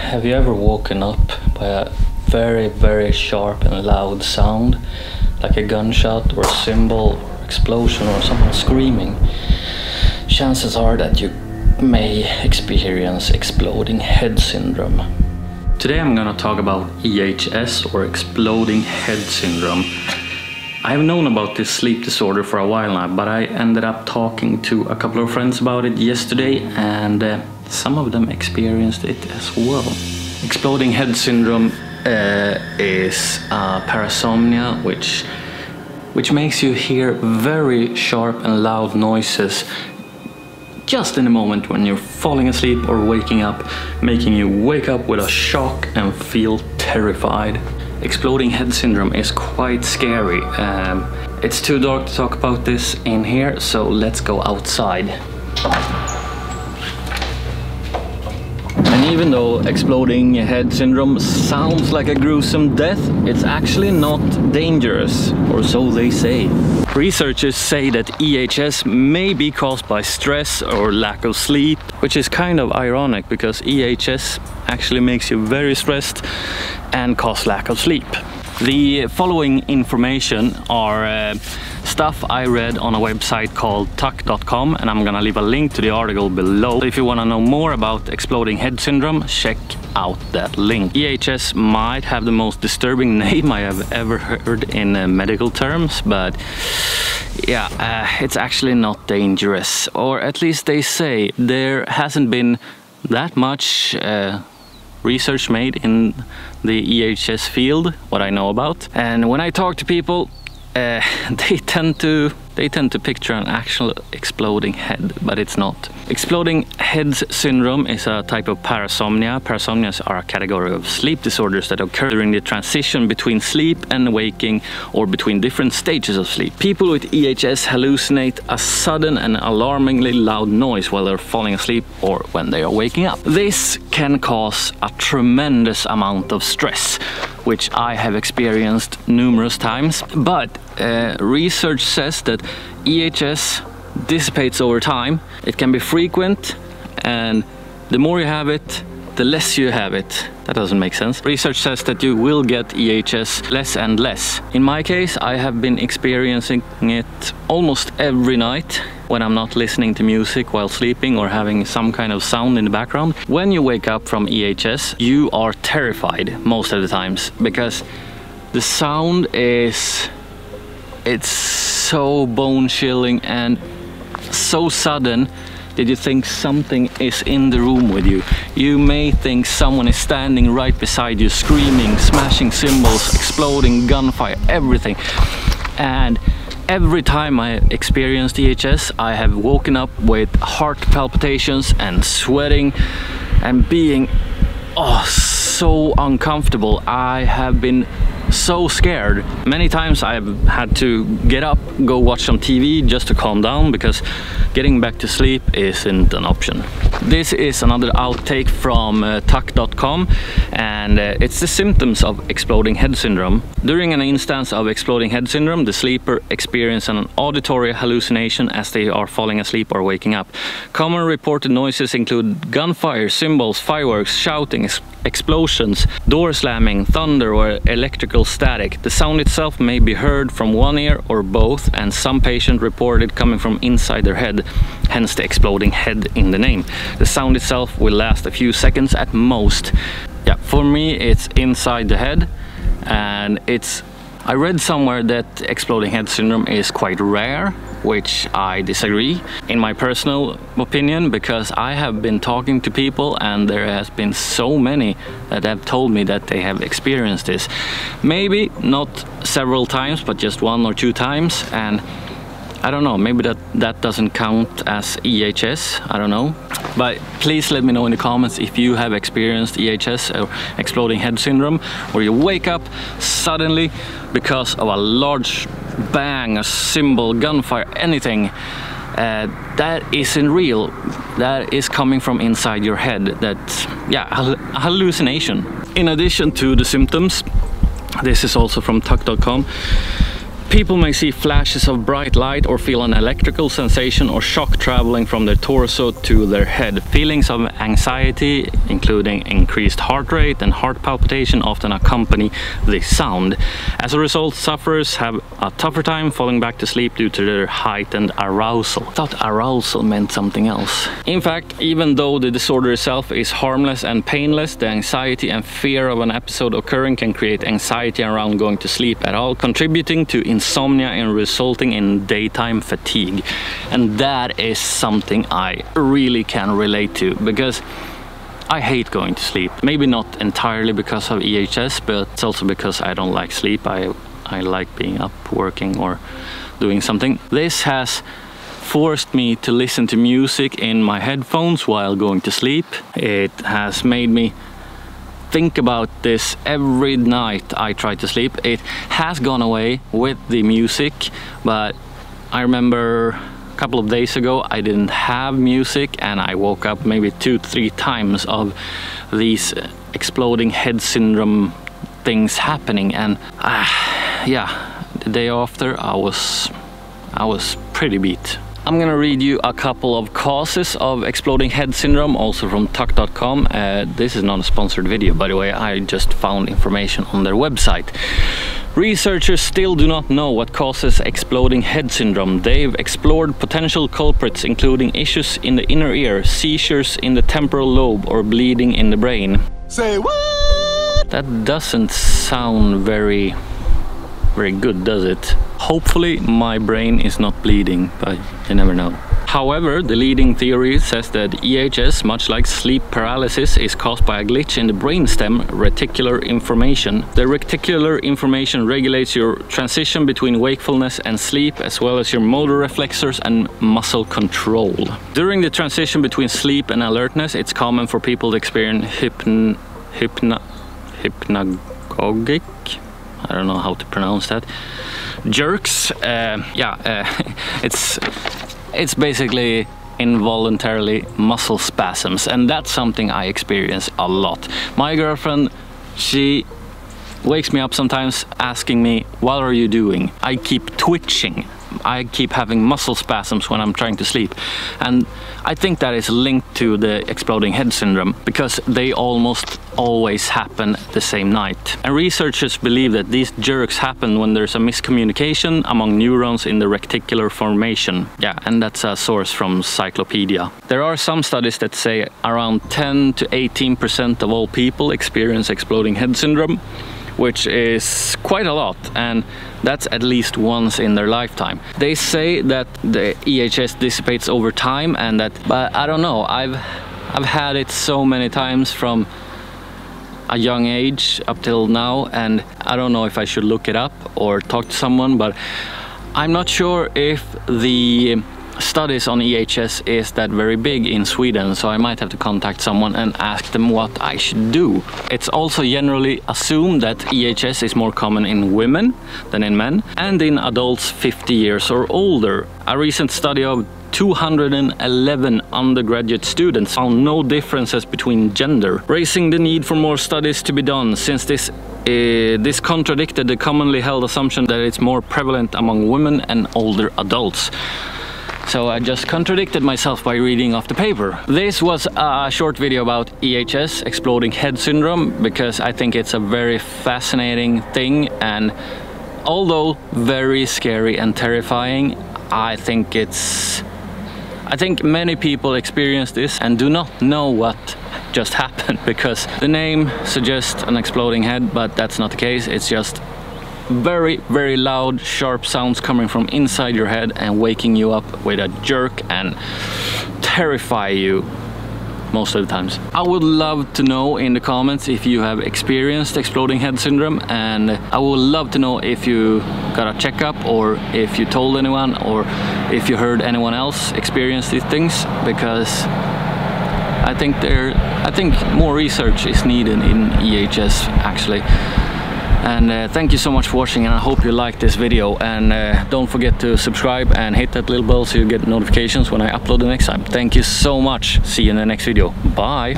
Have you ever woken up by a very sharp and loud sound, like a gunshot or a cymbal or explosion or someone screaming? Chances are that you may experience exploding head syndrome. Today I'm gonna talk about EHS, or exploding head syndrome. I have known about this sleep disorder for a while now, but I ended up talking to a couple of friends about it yesterday, and some of them experienced it as well. Exploding head syndrome is parasomnia, which makes you hear very sharp and loud noises just in the moment when you're falling asleep or waking up, making you wake up with a shock and feel terrified. Exploding head syndrome is quite scary. It's too dark to talk about this in here, so let's go outside. And even though exploding head syndrome sounds like a gruesome death, it's actually not dangerous, or so they say. Researchers say that EHS may be caused by stress or lack of sleep, which is kind of ironic because EHS actually makes you very stressed and cause lack of sleep. The following information are stuff I read on a website called tuck.com, and I'm gonna leave a link to the article below. So if you want to know more about exploding head syndrome, check out that link. EHS might have the most disturbing name I have ever heard in medical terms, but yeah, it's actually not dangerous, or at least they say. There hasn't been that much research made in the EHS field, what I know about. And when I talk to people, they tend to picture an actual exploding head, but it's not. Exploding head syndrome is a type of parasomnia. Parasomnias are a category of sleep disorders that occur during the transition between sleep and waking, or between different stages of sleep. People with EHS hallucinate a sudden and alarmingly loud noise while they're falling asleep or when they are waking up. This can cause a tremendous amount of stress, which I have experienced numerous times, but research says that EHS dissipates over time. It can be frequent, and the more you have it, the less you have it. That doesn't make sense. Research says that you will get EHS less and less. In my case, I have been experiencing it almost every night when I'm not listening to music while sleeping or having some kind of sound in the background. When you wake up from EHS, you are terrified most of the times, because the sound it's so bone-chilling and so sudden that you think something is in the room with you. You may think someone is standing right beside you, screaming, smashing cymbals, exploding, gunfire, everything. And every time I experienced EHS, I have woken up with heart palpitations and sweating and being so uncomfortable. I have been so scared. Many times I've had to get up, go watch some TV just to calm down, because getting back to sleep isn't an option. This is another outtake from tuck.com, and it's the symptoms of exploding head syndrome. During an instance of exploding head syndrome, the sleeper experiences an auditory hallucination as they are falling asleep or waking up. Common reported noises include gunfire, cymbals, fireworks, shouting, explosions, door slamming, thunder, or electrical static. The sound itself may be heard from one ear or both, and some patients reported coming from inside their head, hence the exploding head in the name. The sound itself will last a few seconds at most. Yeah, for me it's inside the head, and I read somewhere that exploding head syndrome is quite rare, which I disagree, in my personal opinion, because I have been talking to people and there has been so many that have told me that they have experienced this. Maybe not several times, but just 1 or 2 times, and I don't know, maybe that doesn't count as EHS, I don't know. But please let me know in the comments if you have experienced EHS or exploding head syndrome, where you wake up suddenly because of a large bang, a cymbal, gunfire, anything. That isn't real. That is coming from inside your head. That's, yeah, a hallucination. In addition to the symptoms, this is also from tuck.com, People may see flashes of bright light or feel an electrical sensation or shock traveling from their torso to their head. Feelings of anxiety, including increased heart rate and heart palpitation, often accompany this sound. As a result, sufferers have a tougher time falling back to sleep due to their heightened arousal. I thought arousal meant something else. In fact, even though the disorder itself is harmless and painless, the anxiety and fear of an episode occurring can create anxiety around going to sleep at all, contributing to insomnia and resulting in daytime fatigue. And that is something I really can relate to, because I hate going to sleep. Maybe not entirely because of EHS, but it's also because I don't like sleep. I like being up, working or doing something. This has forced me to listen to music in my headphones while going to sleep. It has made me think about this every night I try to sleep. It has gone away with the music, but I remember a couple of days ago I didn't have music and I woke up maybe 2-3 times of these exploding head syndrome things happening, and yeah, the day after I was pretty beat. I'm gonna read you a couple of causes of exploding head syndrome, also from tuck.com. This is not a sponsored video, by the way. I just found information on their website. Researchers still do not know what causes exploding head syndrome. They've explored potential culprits, including issues in the inner ear, seizures in the temporal lobe, or bleeding in the brain. Say what? That doesn't sound very good, does it? Hopefully my brain is not bleeding, but you never know. However, the leading theory says that EHS, much like sleep paralysis, is caused by a glitch in the brainstem reticular information. The reticular information regulates your transition between wakefulness and sleep, as well as your motor reflexes and muscle control. During the transition between sleep and alertness, it's common for people to experience hypnagogic, I don't know how to pronounce that, jerks. It's basically involuntarily muscle spasms, and that's something I experience a lot. My girlfriend, she wakes me up sometimes asking me, what are you doing? I keep twitching. I keep having muscle spasms when I'm trying to sleep, and I think that is linked to the exploding head syndrome, because they almost always happen the same night. And researchers believe that these jerks happen when there's a miscommunication among neurons in the reticular formation. Yeah, and that's a source from Cyclopedia. There are some studies that say around 10 to 18% of all people experience exploding head syndrome, which is quite a lot, and that's at least once in their lifetime. They say that the EHS dissipates over time, and that, but I don't know, I've had it so many times from a young age up till now, and I don't know if I should look it up or talk to someone, but I'm not sure if the studies on EHS is that very big in Sweden, so I might have to contact someone and ask them what I should do. It's also generally assumed that EHS is more common in women than in men, and in adults 50 years or older. A recent study of 211 undergraduate students found no differences between gender, raising the need for more studies to be done, since this contradicted the commonly held assumption that it's more prevalent among women and older adults. So I just contradicted myself by reading off the paper. This was a short video about EHS, exploding head syndrome, because I think it's a very fascinating thing, and although very scary and terrifying, I think many people experience this and do not know what just happened, because the name suggests an exploding head, but that's not the case. It's just very, very loud, sharp sounds coming from inside your head and waking you up with a jerk and terrify you most of the times. I would love to know in the comments if you have experienced exploding head syndrome, and I would love to know if you got a checkup, or if you told anyone, or if you heard anyone else experience these things, because I think more research is needed in EHS actually. And thank you so much for watching, and I hope you liked this video, and don't forget to subscribe and hit that little bell so you get notifications when I upload the next time. Thank you so much. See you in the next video. Bye.